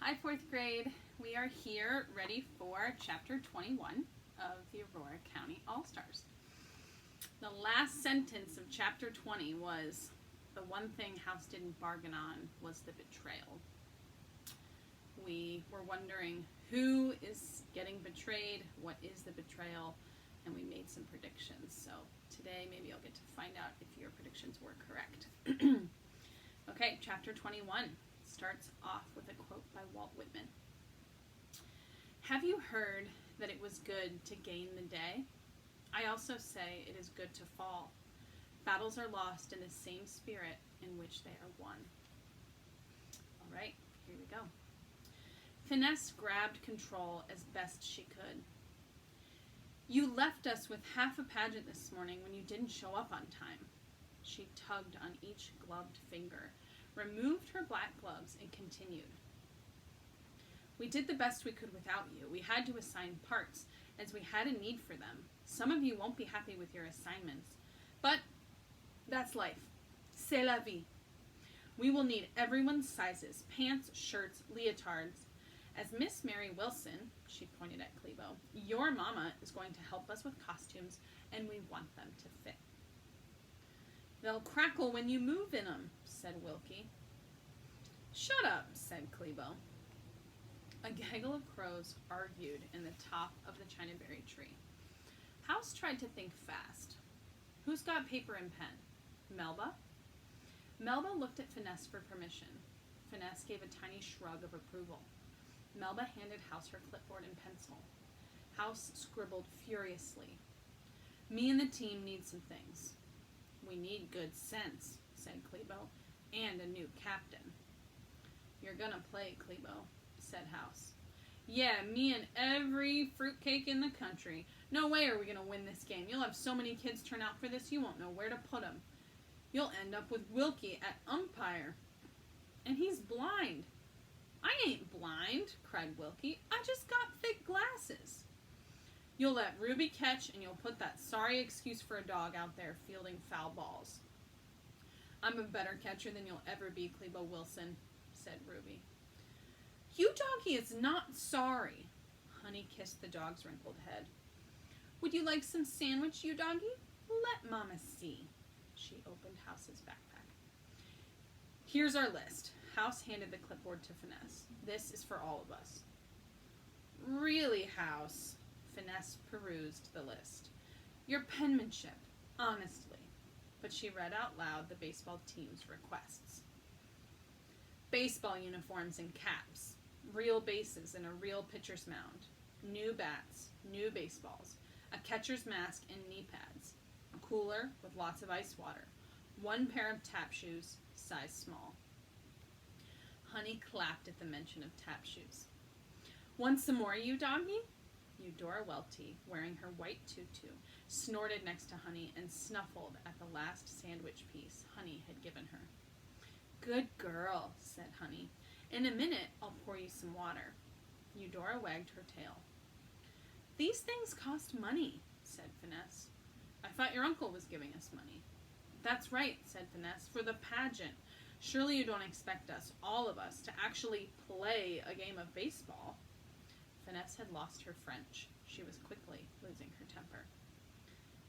Hi, fourth grade. We are here ready for chapter 21 of the Aurora County All-Stars. The last sentence of chapter 20 was, the one thing House didn't bargain on was the betrayal. We were wondering who is getting betrayed, what is the betrayal, and we made some predictions. So today maybe I'll get to find out if your predictions were correct. Okay, chapter 21 starts off with a quote by Walt Whitman. Have you heard that it was good to gain the day? I also say it is good to fall. Battles are lost in the same spirit in which they are won. All right, here we go. Finesse grabbed control as best she could. You left us with half a pageant this morning when you didn't show up on time. She tugged on each gloved finger, removed her black gloves, and continued. We did the best we could without you. We had to assign parts, as we had a need for them. Some of you won't be happy with your assignments, but that's life. C'est la vie. We will need everyone's sizes, pants, shirts, leotards. As Miss Mary Wilson, she pointed at Clebo, your mama is going to help us with costumes, and we want them to fit. They'll crackle when you move in them, said Wilkie. Shut up, said Clebo. A gaggle of crows argued in the top of the chinaberry tree. House tried to think fast. Who's got paper and pen? Melba? Melba looked at Finesse for permission. Finesse gave a tiny shrug of approval. Melba handed House her clipboard and pencil. House scribbled furiously. Me and the team need some things. We need good sense, said Clebo, and a new captain. You're gonna play, Clebo, said House. Yeah, me and every fruitcake in the country. No way are we gonna win this game. You'll have so many kids turn out for this, you won't know where to put them. You'll end up with Wilkie at umpire. And he's blind. I ain't blind, cried Wilkie. I just got thick glasses. You'll let Ruby catch, and you'll put that sorry excuse for a dog out there fielding foul balls. I'm a better catcher than you'll ever be, Clebo Wilson, said Ruby. You doggy is not sorry. Honey kissed the dog's wrinkled head. Would you like some sandwich, you doggy? Let Mama see. She opened House's backpack. Here's our list. House handed the clipboard to Finesse. This is for all of us. Really, House? Finesse perused the list. Your penmanship, honestly. But she read out loud the baseball team's requests. Baseball uniforms and caps. Real bases and a real pitcher's mound. New bats, new baseballs. A catcher's mask and knee pads. A cooler with lots of ice water. One pair of tap shoes, size small. Honey clapped at the mention of tap shoes. Want some more, you doggy? Eudora Welty, wearing her white tutu, snorted next to Honey and snuffled at the last sandwich piece Honey had given her. Good girl, said Honey. In a minute, I'll pour you some water. Eudora wagged her tail. These things cost money, said Finesse. I thought your uncle was giving us money. That's right, said Finesse, for the pageant. Surely you don't expect us, all of us, to actually play a game of baseball. Finesse had lost her French. She was quickly losing her temper.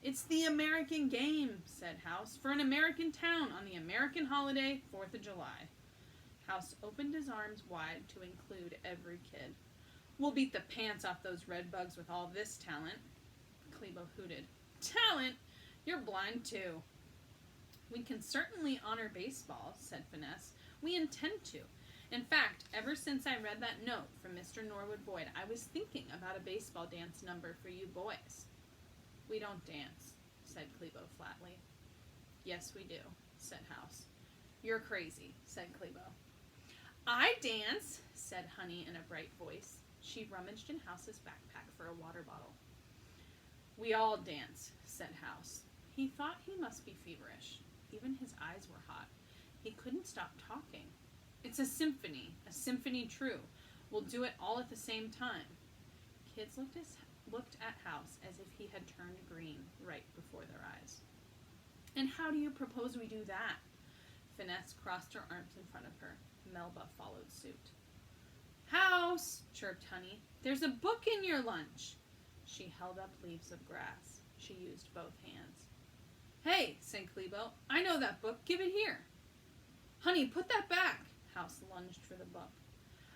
It's the American game, said House, for an American town on the American holiday, 4th of July. House opened his arms wide to include every kid. We'll beat the pants off those red bugs with all this talent. Clebo hooted. Talent? You're blind too. We can certainly honor baseball, said Finesse. We intend to. In fact, ever since I read that note from Mr. Norwood Boyd, I was thinking about a baseball dance number for you boys. We don't dance, said Clebo flatly. Yes, we do, said House. You're crazy, said Clebo. I dance, said Honey in a bright voice. She rummaged in House's backpack for a water bottle. We all dance, said House. He thought he must be feverish. Even his eyes were hot. He couldn't stop talking. It's a symphony true. We'll do it all at the same time. Kids looked at House as if he had turned green right before their eyes. And how do you propose we do that? Finesse crossed her arms in front of her. Melba followed suit. House, chirped Honey. There's a book in your lunch. She held up leaves of grass. She used both hands. Hey, said Clebo, I know that book. Give it here. Honey, put that back. House lunged for the book.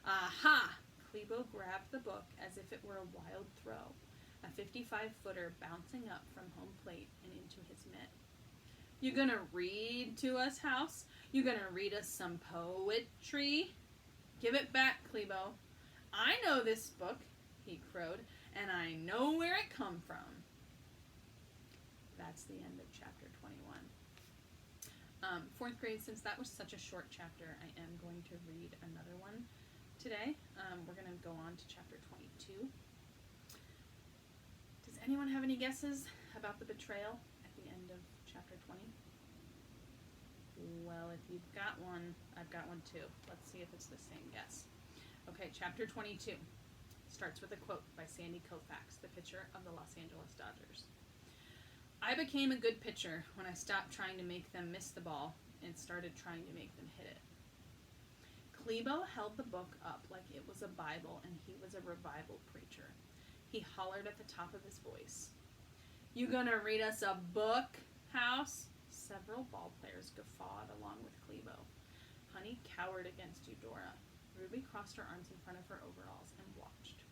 Aha! Clebo grabbed the book as if it were a wild throw, a 55-footer bouncing up from home plate and into his mitt. You gonna read to us, House? You gonna read us some poetry? Give it back, Clebo. I know this book, he crowed, and I know where it come from. That's the end of chapter 21. Fourth grade, since that was such a short chapter, I am going to read another one today. We're going to go on to chapter 22. Does anyone have any guesses about the betrayal at the end of chapter 20? Well, if you've got one, I've got one too. Let's see if it's the same guess. Okay, chapter 22 starts with a quote by Sandy Koufax, the pitcher of the Los Angeles Dodgers. I became a good pitcher when I stopped trying to make them miss the ball and started trying to make them hit it. Clebo held the book up like it was a Bible and he was a revival preacher. He hollered at the top of his voice. You gonna read us a book, House? Several ball players guffawed along with Clebo. Honey cowered against Eudora. Ruby crossed her arms in front of her overalls and watched.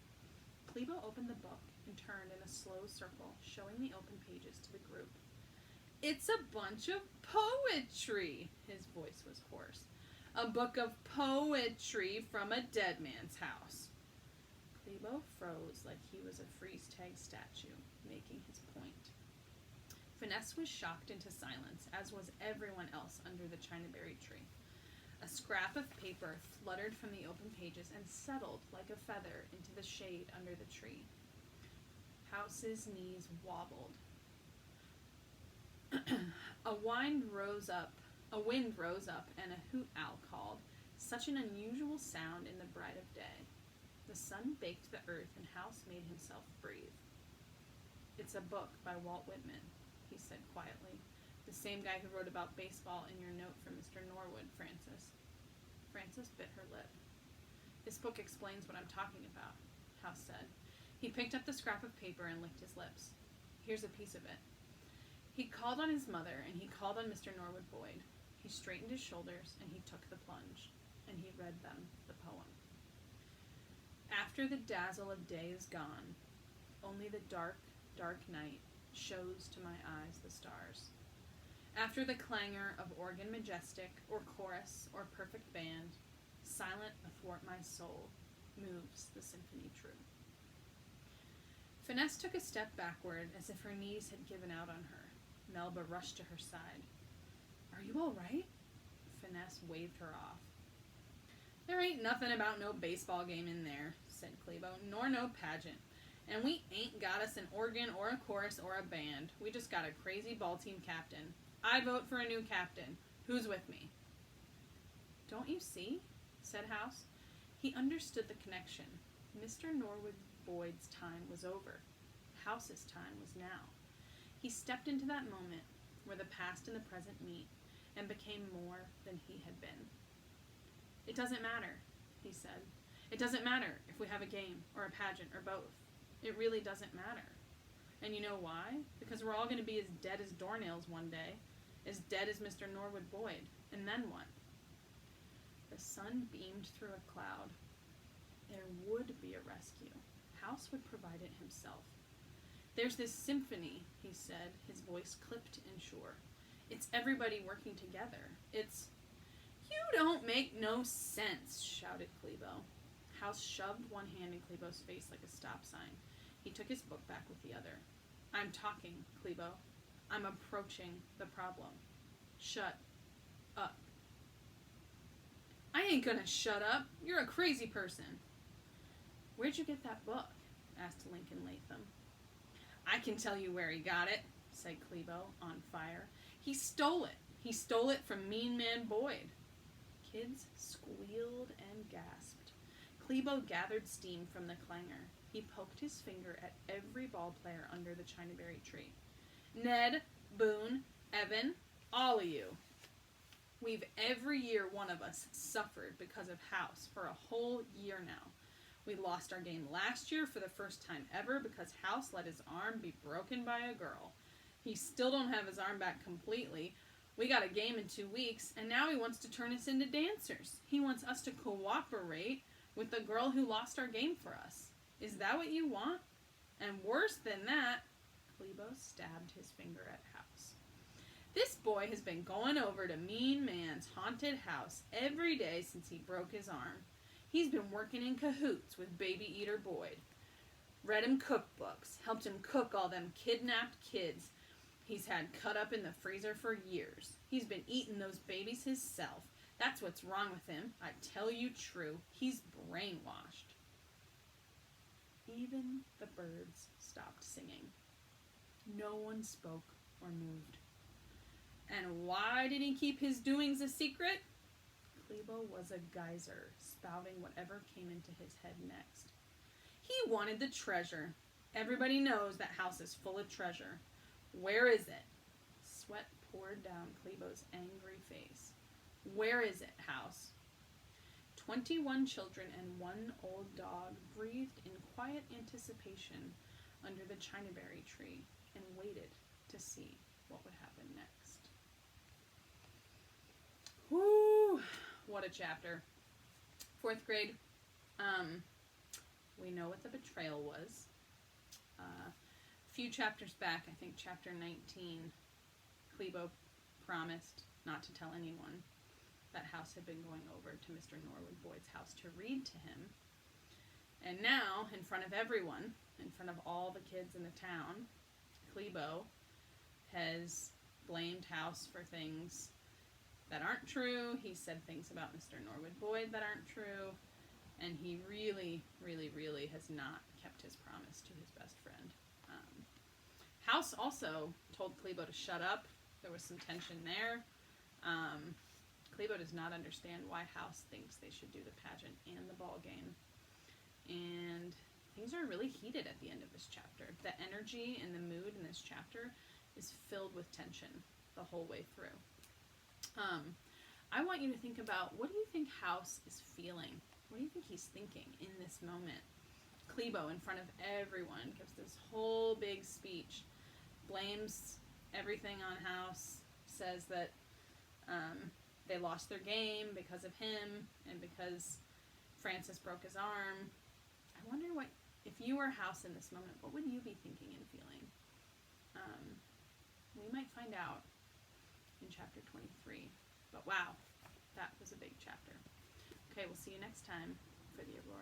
Clebo opened the book and turned in a slow circle, showing the open pages to the group. It's a bunch of poetry, his voice was hoarse. A book of poetry from a dead man's house. Clebo froze like he was a freeze-tag statue, making his point. Finesse was shocked into silence, as was everyone else under the Chinaberry tree. A scrap of paper fluttered from the open pages and settled like a feather into the shade under the tree. House's knees wobbled. A wind rose up, and a hoot owl called, such an unusual sound in the bright of day. The sun baked the earth, and House made himself breathe. It's a book by Walt Whitman, he said quietly. The same guy who wrote about baseball in your note from Mr. Norwood, Frances. Frances bit her lip. This book explains what I'm talking about, House said. He picked up the scrap of paper and licked his lips. Here's a piece of it. He called on his mother, and he called on Mr. Norwood Boyd. He straightened his shoulders, and he took the plunge, and he read them the poem. After the dazzle of day is gone, only the dark, dark night shows to my eyes the stars. After the clangor of organ majestic, or chorus, or perfect band, silent athwart my soul, moves the symphony true. Finesse took a step backward as if her knees had given out on her. Melba rushed to her side. Are you all right? Finesse waved her off. There ain't nothing about no baseball game in there, said Clebo, nor no pageant. And we ain't got us an organ or a chorus or a band. We just got a crazy ball team captain. I vote for a new captain. Who's with me? Don't you see? Said House. He understood the connection. Mr. Norwood Boyd's time was over. House's time was now. He stepped into that moment where the past and the present meet and became more than he had been. It doesn't matter, he said. It doesn't matter if we have a game or a pageant or both. It really doesn't matter. And you know why? Because we're all going to be as dead as doornails one day, as dead as Mr. Norwood Boyd. And then what? The sun beamed through a cloud. There would be a rescue. House would provide it himself. There's this symphony, he said, his voice clipped and sure. It's everybody working together. It's... You don't make no sense, shouted Clebo. House shoved one hand in Clebo's face like a stop sign. He took his book back with the other. I'm talking, Clebo. I'm approaching the problem. Shut up. I ain't gonna shut up. You're a crazy person. Where'd you get that book? Asked Lincoln Latham. I can tell you where he got it, said Clebo, on fire. He stole it. He stole it from Mean Man Boyd. Kids squealed and gasped. Clebo gathered steam from the clangor. He poked his finger at every ball player under the Chinaberry tree. Ned, Boone, Evan, all of you. Every year, one of us suffered because of House for a whole year now. We lost our game last year for the first time ever because House let his arm be broken by a girl. He still don't have his arm back completely. We got a game in 2 weeks, and now he wants to turn us into dancers. He wants us to cooperate with the girl who lost our game for us. Is that what you want? And worse than that, Klebo stabbed his finger at House. This boy has been going over to Mean Man's haunted house every day since he broke his arm. He's been working in cahoots with Baby Eater Boyd. Read him cookbooks, helped him cook all them kidnapped kids he's had cut up in the freezer for years. He's been eating those babies himself. That's what's wrong with him. I tell you true. He's brainwashed. Even the birds stopped singing. No one spoke or moved. And why did he keep his doings a secret? Klebo was a geyser, spouting whatever came into his head next. He wanted the treasure. Everybody knows that house is full of treasure. Where is it? Sweat poured down Klebo's angry face. Where is it, House? 21 children and one old dog breathed in quiet anticipation under the chinaberry tree and waited to see what would happen next. Whoo! What a chapter. 4th grade. We know what the betrayal was. A few chapters back, I think chapter 19, Klebo promised not to tell anyone that House had been going over to Mr. Norwood Boyd's house to read to him. And now, in front of everyone, in front of all the kids in the town, Klebo has blamed House for things that aren't true. He said things about Mr. Norwood Boyd that aren't true. And he really, really, really has not kept his promise to his best friend. House also told Klebo to shut up. There was some tension there. Klebo does not understand why House thinks they should do the pageant and the ball game. And things are really heated at the end of this chapter. The energy and the mood in this chapter is filled with tension the whole way through. I want you to think about, what do you think House is feeling? What do you think he's thinking in this moment? Klebo, in front of everyone, gives this whole big speech, blames everything on House, says that they lost their game because of him and because Francis broke his arm. I wonder what, if you were House in this moment, what would you be thinking and feeling? We might find out in chapter 23. But wow, that was a big chapter. Okay, we'll see you next time for the Aurora.